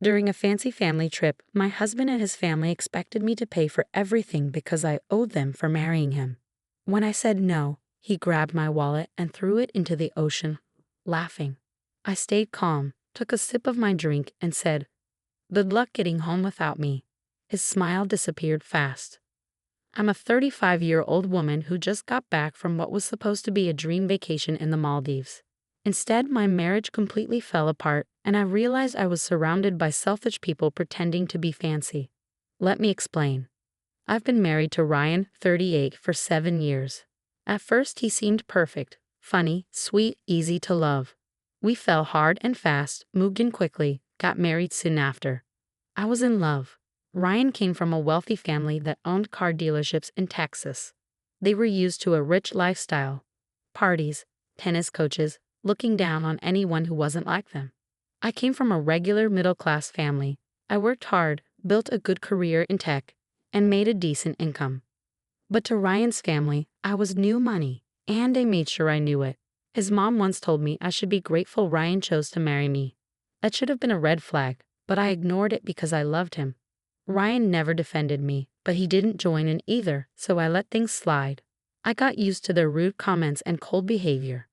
During a fancy family trip, my husband and his family expected me to pay for everything because I owed them for marrying him. When I said no, he grabbed my wallet and threw it into the ocean, laughing. I stayed calm, took a sip of my drink, and said, "Good luck getting home without me." His smile disappeared fast. I'm a 35-year-old woman who just got back from what was supposed to be a dream vacation in the Maldives. Instead, my marriage completely fell apart, and I realized I was surrounded by selfish people pretending to be fancy. Let me explain. I've been married to Ryan, 38, for 7 years. At first, he seemed perfect, funny, sweet, easy to love. We fell hard and fast, moved in quickly, got married soon after. I was in love. Ryan came from a wealthy family that owned car dealerships in Texas. They were used to a rich lifestyle. Parties, tennis coaches, looking down on anyone who wasn't like them. I came from a regular middle-class family. I worked hard, built a good career in tech, and made a decent income. But to Ryan's family, I was new money, and they made sure I knew it. His mom once told me I should be grateful Ryan chose to marry me. That should have been a red flag, but I ignored it because I loved him. Ryan never defended me, but he didn't join in either, so I let things slide. I got used to their rude comments and cold behavior.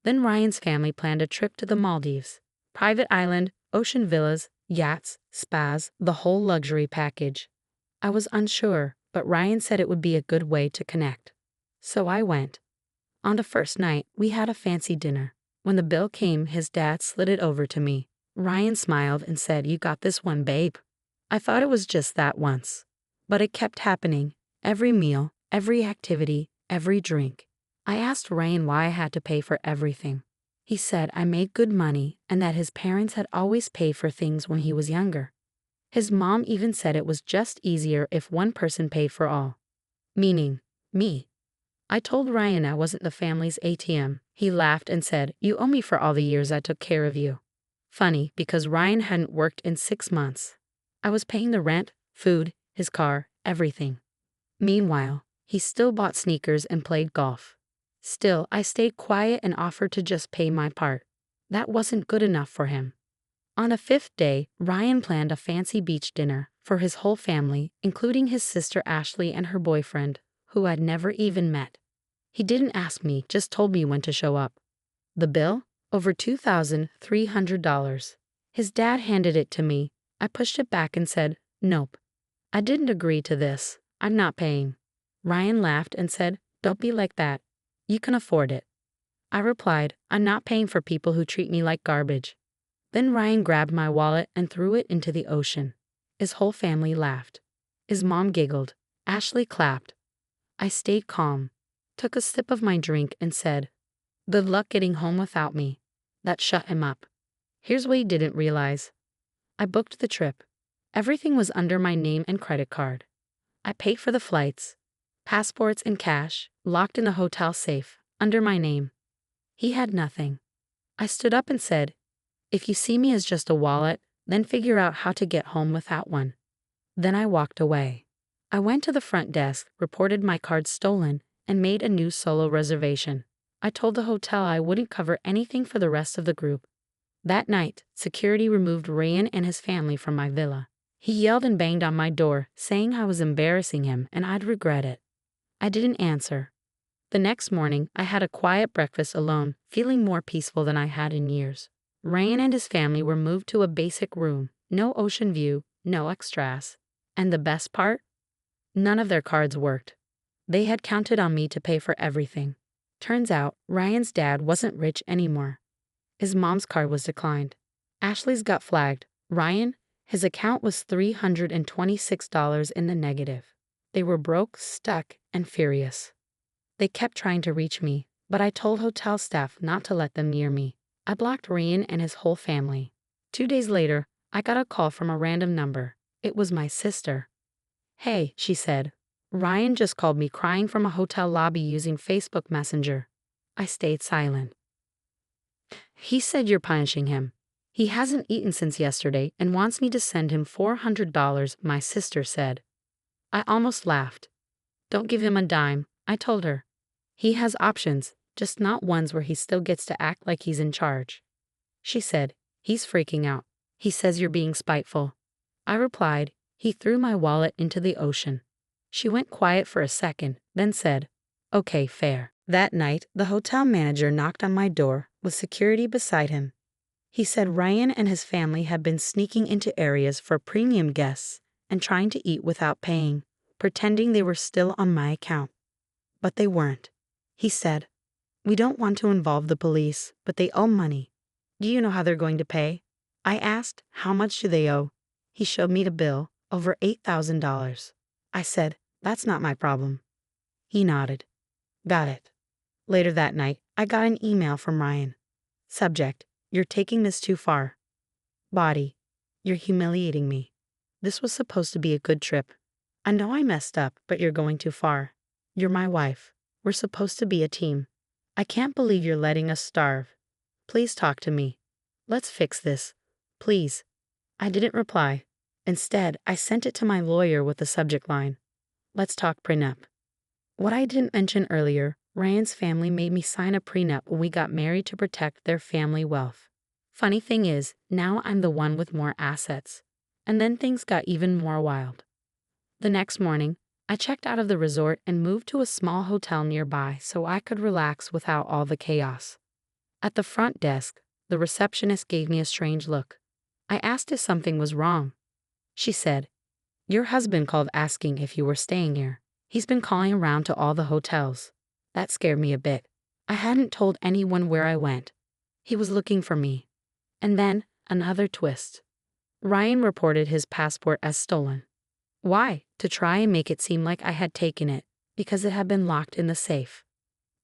Then Ryan's family planned a trip to the Maldives. Private island, ocean villas, yachts, spas, the whole luxury package. I was unsure, but Ryan said it would be a good way to connect. So I went. On the first night, we had a fancy dinner. When the bill came, his dad slid it over to me. Ryan smiled and said, "You got this one, babe." I thought it was just that once. But it kept happening. Every meal, every activity, every drink. I asked Ryan why I had to pay for everything. He said I made good money and that his parents had always paid for things when he was younger. His mom even said it was just easier if one person paid for all. Meaning, me. I told Ryan I wasn't the family's ATM. He laughed and said, "You owe me for all the years I took care of you." Funny, because Ryan hadn't worked in 6 months. I was paying the rent, food, his car, everything. Meanwhile, he still bought sneakers and played golf. Still, I stayed quiet and offered to just pay my part. That wasn't good enough for him. On the 5th day, Ryan planned a fancy beach dinner for his whole family, including his sister Ashley and her boyfriend, who I'd never even met. He didn't ask me, just told me when to show up. The bill? Over $2,300. His dad handed it to me. I pushed it back and said, "Nope. I didn't agree to this. I'm not paying." Ryan laughed and said, "Don't be like that. You can afford it." I replied, "I'm not paying for people who treat me like garbage." Then Ryan grabbed my wallet and threw it into the ocean. His whole family laughed. His mom giggled. Ashley clapped. I stayed calm, took a sip of my drink and said, "Good luck getting home without me." That shut him up. Here's what he didn't realize. I booked the trip. Everything was under my name and credit card. I paid for the flights, passports and cash, locked in a hotel safe, under my name. He had nothing. I stood up and said, "If you see me as just a wallet, then figure out how to get home without one." Then I walked away. I went to the front desk, reported my card stolen, and made a new solo reservation. I told the hotel I wouldn't cover anything for the rest of the group. That night, security removed Ryan and his family from my villa. He yelled and banged on my door, saying I was embarrassing him and I'd regret it. I didn't answer. The next morning, I had a quiet breakfast alone, feeling more peaceful than I had in years. Ryan and his family were moved to a basic room, no ocean view, no extras. And the best part? None of their cards worked. They had counted on me to pay for everything. Turns out, Ryan's dad wasn't rich anymore. His mom's card was declined. Ashley's got flagged. Ryan, his account was $326 in the negative. They were broke, stuck, and furious. They kept trying to reach me, but I told hotel staff not to let them near me. I blocked Ryan and his whole family. 2 days later, I got a call from a random number. It was my sister. "Hey," she said. "Ryan just called me crying from a hotel lobby using Facebook Messenger." I stayed silent. "He said you're punishing him. He hasn't eaten since yesterday and wants me to send him $400, my sister said. I almost laughed. "Don't give him a dime," I told her. "He has options, just not ones where he still gets to act like he's in charge." She said, "He's freaking out. He says you're being spiteful. I replied, he threw my wallet into the ocean. She went quiet for a second, then said, okay, fair. That night, the hotel manager knocked on my door with security beside him. He said Ryan and his family had been sneaking into areas for premium guests and trying to eat without paying, pretending they were still on my account. But they weren't. He said, we don't want to involve the police, but they owe money. Do you know how they're going to pay? I asked, how much do they owe? He showed me the bill, over $8,000. I said, that's not my problem. He nodded. Got it. Later that night, I got an email from Ryan. Subject, you're taking this too far. Body, you're humiliating me. This was supposed to be a good trip. I know I messed up, but you're going too far. You're my wife. We're supposed to be a team. I can't believe you're letting us starve. Please talk to me. Let's fix this. Please. I didn't reply. Instead, I sent it to my lawyer with the subject line, let's talk prenup. What I didn't mention earlier, Ryan's family made me sign a prenup when we got married to protect their family wealth. Funny thing is, now I'm the one with more assets. And then things got even more wild. The next morning, I checked out of the resort and moved to a small hotel nearby so I could relax without all the chaos. At the front desk, the receptionist gave me a strange look. I asked if something was wrong. She said, your husband called asking if you were staying here. He's been calling around to all the hotels. That scared me a bit. I hadn't told anyone where I went. He was looking for me. And then, another twist. Ryan reported his passport as stolen. Why? To try and make it seem like I had taken it, because it had been locked in the safe.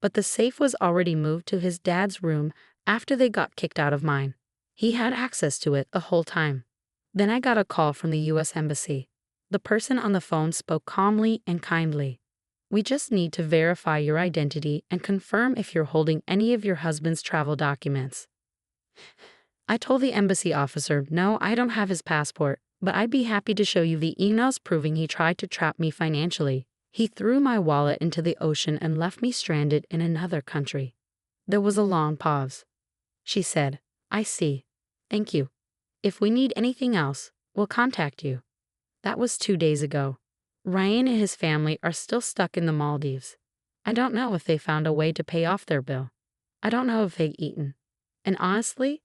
But the safe was already moved to his dad's room after they got kicked out of mine. He had access to it the whole time. Then I got a call from the U.S. Embassy. The person on the phone spoke calmly and kindly. We just need to verify your identity and confirm if you're holding any of your husband's travel documents. I told the embassy officer, no, I don't have his passport, but I'd be happy to show you the emails proving he tried to trap me financially. He threw my wallet into the ocean and left me stranded in another country. There was a long pause. She said, I see. Thank you. If we need anything else, we'll contact you. That was 2 days ago. Ryan and his family are still stuck in the Maldives. I don't know if they found a way to pay off their bill. I don't know if they've eaten. And honestly,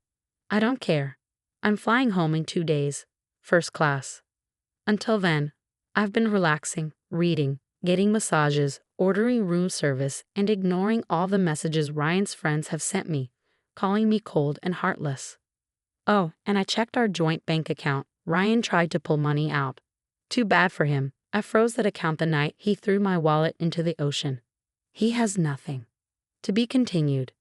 I don't care. I'm flying home in 2 days, first class. Until then, I've been relaxing, reading, getting massages, ordering room service, and ignoring all the messages Ryan's friends have sent me, calling me cold and heartless. Oh, and I checked our joint bank account. Ryan tried to pull money out. Too bad for him. I froze that account the night he threw my wallet into the ocean. He has nothing. To be continued.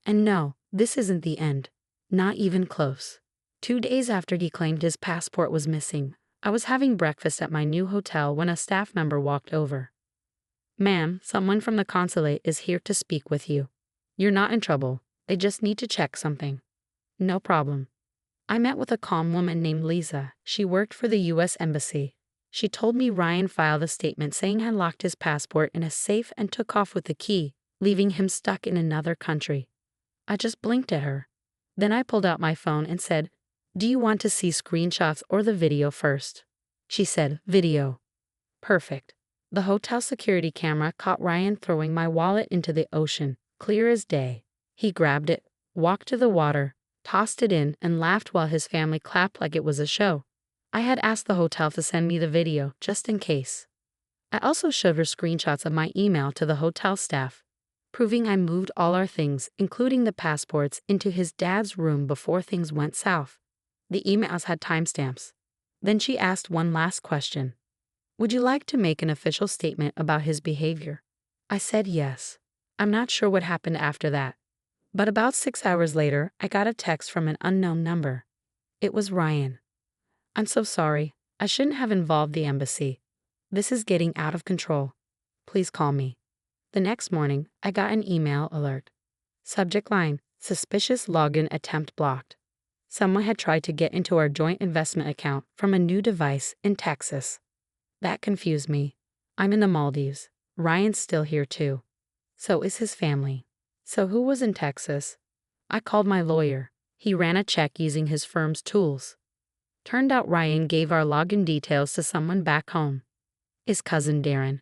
And no, this isn't the end. Not even close. 2 days after he claimed his passport was missing, I was having breakfast at my new hotel when a staff member walked over. Ma'am, someone from the consulate is here to speak with you. You're not in trouble. They just need to check something. No problem. I met with a calm woman named Lisa. She worked for the U.S. Embassy. She told me Ryan filed a statement saying I locked his passport in a safe and took off with the key, leaving him stuck in another country. I just blinked at her. Then I pulled out my phone and said, do you want to see screenshots or the video first? She said, video. Perfect. The hotel security camera caught Ryan throwing my wallet into the ocean, clear as day. He grabbed it, walked to the water, tossed it in, and laughed while his family clapped like it was a show. I had asked the hotel to send me the video, just in case. I also showed her screenshots of my email to the hotel staff, proving I moved all our things, including the passports, into his dad's room before things went south. The emails had timestamps. Then she asked one last question. Would you like to make an official statement about his behavior? I said yes. I'm not sure what happened after that. But about 6 hours later, I got a text from an unknown number. It was Ryan. I'm so sorry. I shouldn't have involved the embassy. This is getting out of control. Please call me. The next morning, I got an email alert. Subject line, suspicious login attempt blocked. Someone had tried to get into our joint investment account from a new device in Texas. That confused me. I'm in the Maldives. Ryan's still here too. So is his family. So who was in Texas? I called my lawyer. He ran a check using his firm's tools. Turned out Ryan gave our login details to someone back home. His cousin Darren.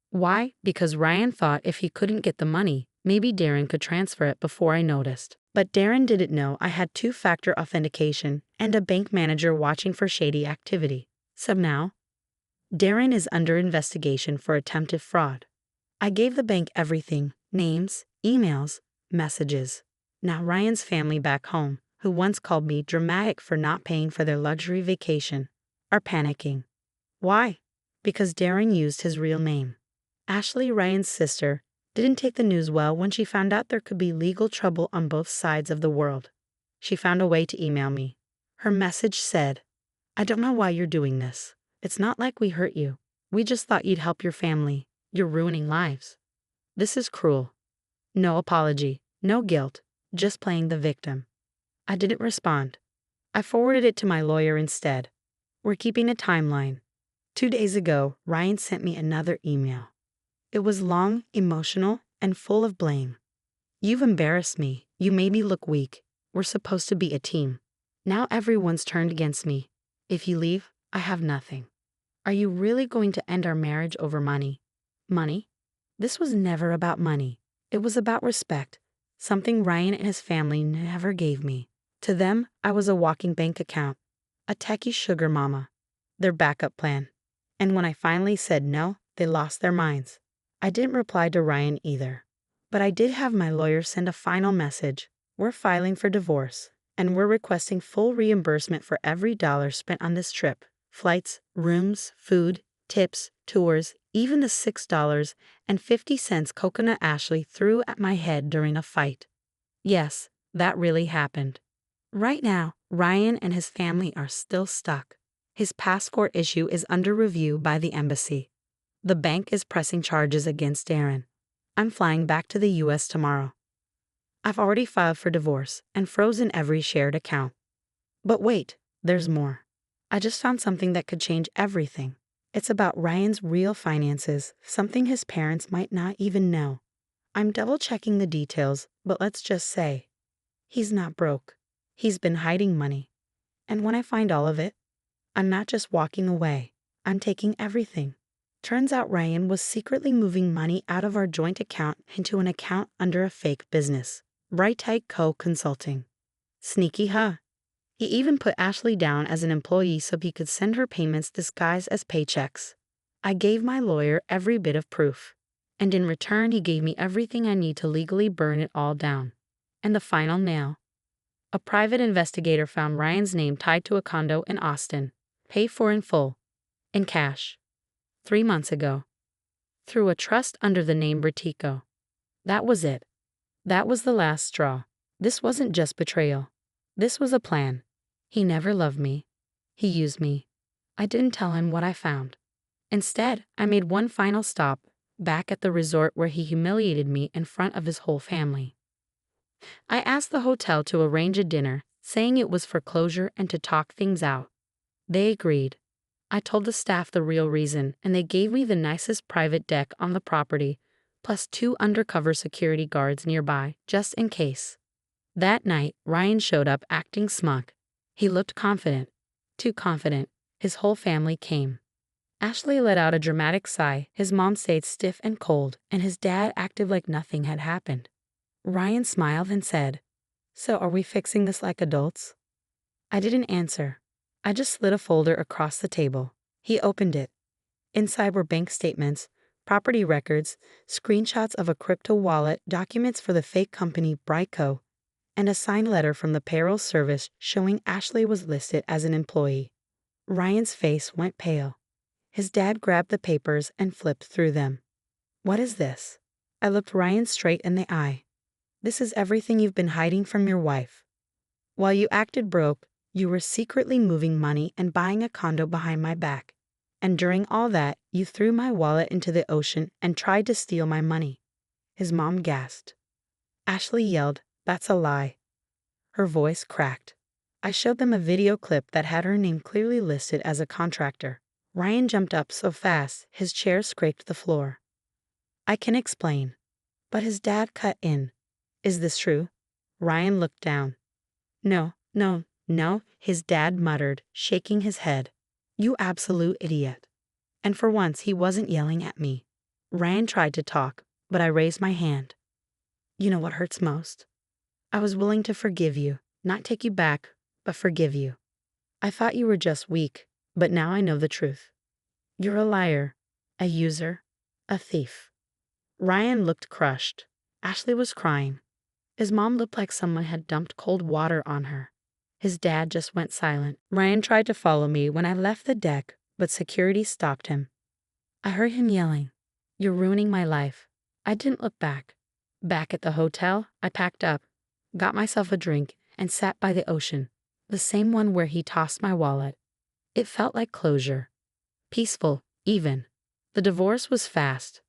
Why? Because Ryan thought if he couldn't get the money, maybe Darren could transfer it before I noticed. But Darren didn't know I had two-factor authentication and a bank manager watching for shady activity. So now, Darren is under investigation for attempted fraud. I gave the bank everything: names, emails, messages. Now Ryan's family back home, who once called me dramatic for not paying for their luxury vacation, are panicking. Why? Because Darren used his real name. Ashley, Ryan's sister, didn't take the news well when she found out there could be legal trouble on both sides of the world. She found a way to email me. Her message said, "I don't know why you're doing this. It's not like we hurt you. We just thought you'd help your family. You're ruining lives. This is cruel." No apology, no guilt, just playing the victim. I didn't respond. I forwarded it to my lawyer instead. We're keeping a timeline. 2 days ago, Ryan sent me another email. It was long, emotional, and full of blame. "You've embarrassed me. You made me look weak. We're supposed to be a team. Now everyone's turned against me. If you leave, I have nothing. Are you really going to end our marriage over money?" Money? This was never about money. It was about respect, something Ryan and his family never gave me. To them, I was a walking bank account, a techie sugar mama, their backup plan. And when I finally said no, they lost their minds. I didn't reply to Ryan either. But I did have my lawyer send a final message. "We're filing for divorce, and we're requesting full reimbursement for every dollar spent on this trip. Flights, rooms, food, tips, tours, even the $6.50 coconut Ashley threw at my head during a fight." Yes, that really happened. Right now, Ryan and his family are still stuck. His passport issue is under review by the embassy. The bank is pressing charges against Darren. I'm flying back to the US tomorrow. I've already filed for divorce and frozen every shared account. But wait, there's more. I just found something that could change everything. It's about Ryan's real finances, something his parents might not even know. I'm double-checking the details, but let's just say, he's not broke. He's been hiding money. And when I find all of it, I'm not just walking away. I'm taking everything. Turns out Ryan was secretly moving money out of our joint account into an account under a fake business, Right Co. Consulting. Sneaky, huh? He even put Ashley down as an employee so he could send her payments disguised as paychecks. I gave my lawyer every bit of proof, and in return he gave me everything I need to legally burn it all down. And the final nail. A private investigator found Ryan's name tied to a condo in Austin, paid for in full, in cash, 3 months ago, through a trust under the name Vertico. That was it. That was the last straw. This wasn't just betrayal. This was a plan. He never loved me. He used me. I didn't tell him what I found. Instead, I made one final stop, back at the resort where he humiliated me in front of his whole family. I asked the hotel to arrange a dinner, saying it was for closure and to talk things out. They agreed. I told the staff the real reason, and they gave me the nicest private deck on the property, plus 2 undercover security guards nearby, just in case. That night, Ryan showed up acting smug. He looked confident. Too confident. His whole family came. Ashley let out a dramatic sigh, his mom stayed stiff and cold, and his dad acted like nothing had happened. Ryan smiled and said, "So are we fixing this like adults?" I didn't answer. I just slid a folder across the table. He opened it. Inside were bank statements, property records, screenshots of a crypto wallet, documents for the fake company Brico, and a signed letter from the payroll service showing Ashley was listed as an employee. Ryan's face went pale. His dad grabbed the papers and flipped through them. "What is this?" I looked Ryan straight in the eye. "This is everything you've been hiding from your wife. While you acted broke, you were secretly moving money and buying a condo behind my back. And during all that, you threw my wallet into the ocean and tried to steal my money." His mom gasped. Ashley yelled, "That's a lie." Her voice cracked. I showed them a video clip that had her name clearly listed as a contractor. Ryan jumped up so fast, his chair scraped the floor. "I can explain." But his dad cut in. "Is this true?" Ryan looked down. No, No, his dad muttered, shaking his head. You absolute idiot. And for once, he wasn't yelling at me. Ryan tried to talk, but I raised my hand. You know what hurts most? I was willing to forgive you, not take you back, but forgive you. I thought you were just weak, but now I know the truth. You're a liar, a user, a thief. Ryan looked crushed. Ashley was crying. His mom looked like someone had dumped cold water on her. His dad just went silent. Ryan tried to follow me when I left the deck, but security stopped him. I heard him yelling, "You're ruining my life." I didn't look back. Back at the hotel, I packed up, got myself a drink, and sat by the ocean, the same one where he tossed my wallet. It felt like closure. Peaceful, even. The divorce was fast.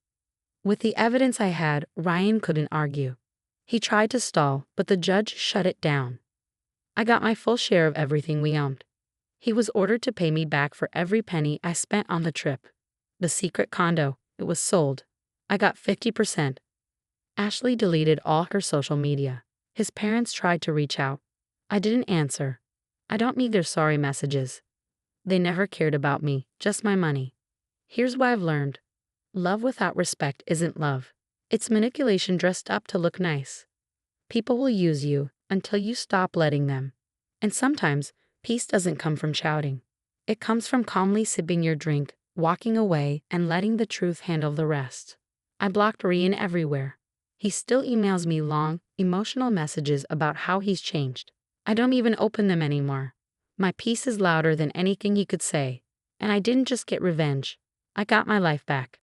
With the evidence I had, Ryan couldn't argue. He tried to stall, but the judge shut it down. I got my full share of everything we owned. He was ordered to pay me back for every penny I spent on the trip. The secret condo, it was sold. I got 50%. Ashley deleted all her social media. His parents tried to reach out. I didn't answer. I don't need their sorry messages. They never cared about me, just my money. Here's what I've learned. Love without respect isn't love. It's manipulation dressed up to look nice. People will use you until you stop letting them. And sometimes, peace doesn't come from shouting. It comes from calmly sipping your drink, walking away, and letting the truth handle the rest. I blocked Ryan everywhere. He still emails me long, emotional messages about how he's changed. I don't even open them anymore. My peace is louder than anything he could say. And I didn't just get revenge. I got my life back.